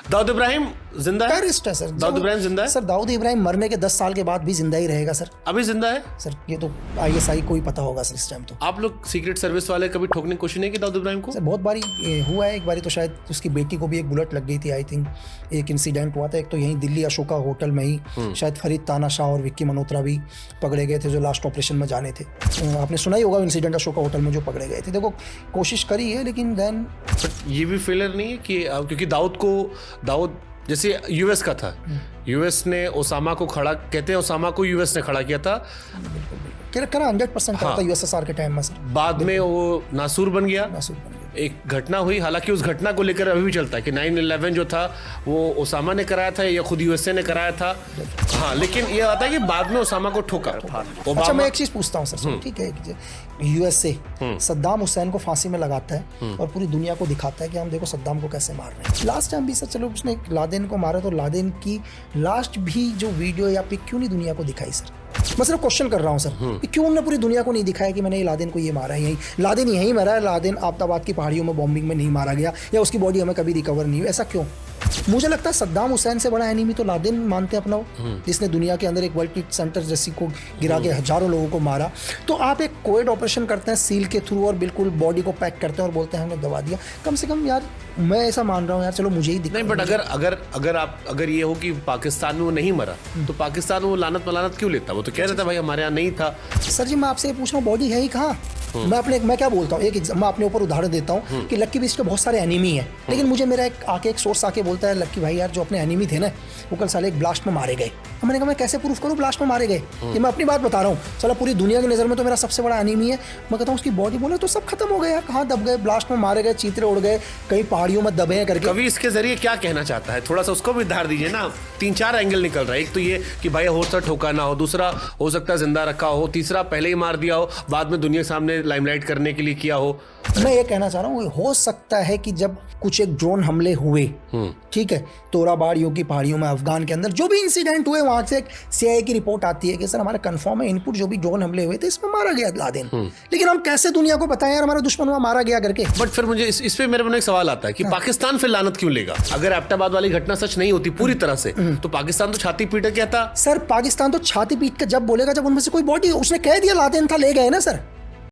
दाऊद इब्राहिम जिंदा है? टेररिस्ट है सर। दाऊद इब्राहिम जिंदा है? सर दाऊद इब्राहिम मरने के 10 साल के बाद भी जिंदा ही रहेगा सर। अभी जिंदा है सर ये तो ISI को ही पता होगा सर इस टाइम तो। आप लोग सीक्रेट सर्विस वाले कभी ठोकने की कोशिश नहीं की दाऊद इब्राहिम को? सर बहुत बारी हुआ है। एक बारी तो शायद उसकी बेटी को भी एक बुलेट लग गई थी, आई थिंक एक इंसिडेंट हुआ था। एक तो यहीं दिल्ली अशोका होटल में ही शायद फरीद तानाशाह और विक्की मल्होत्रा भी पकड़े गए थे जो लास्ट ऑपरेशन में जाने थे। आपने सुना ही होगा इंसिडेंट अशोका होटल में जो पकड़े गए थे। देखो कोशिश करी है लेकिन देन ये भी फेलियर नहीं है कि क्योंकि दाऊद जैसे यूएस का था, यूएस ने ओसामा को खड़ा, कहते हैं ओसामा को यूएस ने खड़ा किया था, करा 100% था USSR के टाइम में सर। बाद में वो नासूर बन गया। एक घटना हुई, हालांकि उस घटना को लेकर अभी भी चलता है कि 9/11 जो था वो ओसामा ने कराया था या खुद यूएसए ने कराया था। हाँ, लेकिन ये आता है कि बाद में ओसामा को ठोका। अच्छा मैं एक चीज पूछता हूँ सर, ठीक है, USA सद्दाम हुसैन को फांसी में लगाता है और पूरी दुनिया को दिखाता है कि हम देखो सद्दाम को कैसे मार रहे हैं। लास्ट टाइम भी सर चलो उसने लादेन को मारा तो लादेन की लास्ट भी जो वीडियो या पिक क्यों नहीं दुनिया को दिखाई सर? मैं सिर्फ क्वेश्चन कर रहा हूँ सर कि क्यों हमने पूरी दुनिया को नहीं दिखाया कि मैंने लादेन को ये मारा है, यही लादेन यहीं मरा है, लादेन आबताबाद की पहाड़ियों में बॉम्बिंग में नहीं मारा गया या उसकी बॉडी हमें कभी रिकवर नहीं हुई, ऐसा क्यों? मुझे लगता है सद्दाम हुसैन से बड़ा एनिमी तो लादेन मानते हैं अपना, जिसने दुनिया के अंदर एक वर्ल्ड ट्रेड सेंटर जैसी को गिरा के हजारों लोगों को मारा। तो आप एक कोविड ऑपरेशन करते हैं सील के थ्रू और बिल्कुल बॉडी को पैक करते हैं और बोलते हैं हमने दबा दिया। कम से कम यार मैं ऐसा मान रहा हूँ यार, चलो मुझे ही नहीं, बट अगर ये हो कि पाकिस्तान में वो नहीं मरा तो पाकिस्तान में वो लानत मलानत क्यों लेता? वो तो कह रहा था भाई हमारे यहाँ नहीं था। सर जी मैं आपसे ये पूछ रहा हूँ बॉडी है ही कहाँ? मैं क्या बोलता हूँ, मैं अपने ऊपर उदाहरण देता हूँ कि लक्की बीच के बहुत सारे एनिमी हैं, लेकिन मुझे मेरा एक सोर्स आके बोलता है लक्की भाई यार जो अपने एनिमी थे ना वो कल साले एक ब्लास्ट में मारे गए। मैंने कहा मैं कैसे प्रूफ करूँ ब्लास्ट में मारे गए? ये मैं अपनी बात बता रहा हूँ, चलो पूरी दुनिया की नज़र में तो मेरा सबसे बड़ा एनिमी है। मैं कहता हूँ उसकी बॉडी बोले तो सब खत्म हो गया यार, कहाँ दब गए, ब्लास्ट में मारे गए, चीतरे उड़ गए, कहीं पहाड़ियों में दबे हैं करके। कभी इसके जरिए क्या कहना चाहता है, थोड़ा सा उसको भी धार दीजिए ना। 3-4 एंगल निकल रहा है। एक तो ये कि भाई हो सकता ठोका ना हो, दूसरा हो सकता है जिंदा रखा हो, तीसरा पहले ही मार दिया हो, बाद में दुनिया के सामने लाइमलाइट करने के लिए किया हो। मैं ये कहना चाह रहा हूँ हो सकता है कि जब कुछ एक ड्रोन हमले हुए, ठीक है, तोराबाड़ियों की पहाड़ियों में अफगान के अंदर जो भी इंसिडेंट हुए वहां से एक CIA की रिपोर्ट आती है कि सर हमारा कंफर्म है इनपुट जो भी ड्रोन हमले हुए थे इसमें मारा गया लादेन। लेकिन हम कैसे दुनिया को बताएं यार हमारा दुश्मन वहां मारा गया करके? बट फिर मुझे इस पे मेरे मन में एक सवाल आता है कि पाकिस्तान फिर लानत क्यों लेगा? अगर एबटाबाद वाली घटना सच नहीं होती पूरी तरह से तो पाकिस्तान तो छाती पीट के कहता। सर पाकिस्तान तो छाती पीट के जब बोलेगा जब उनमें से कोई बॉडी, उसने कह दिया लादेन था, ले गए ना सर।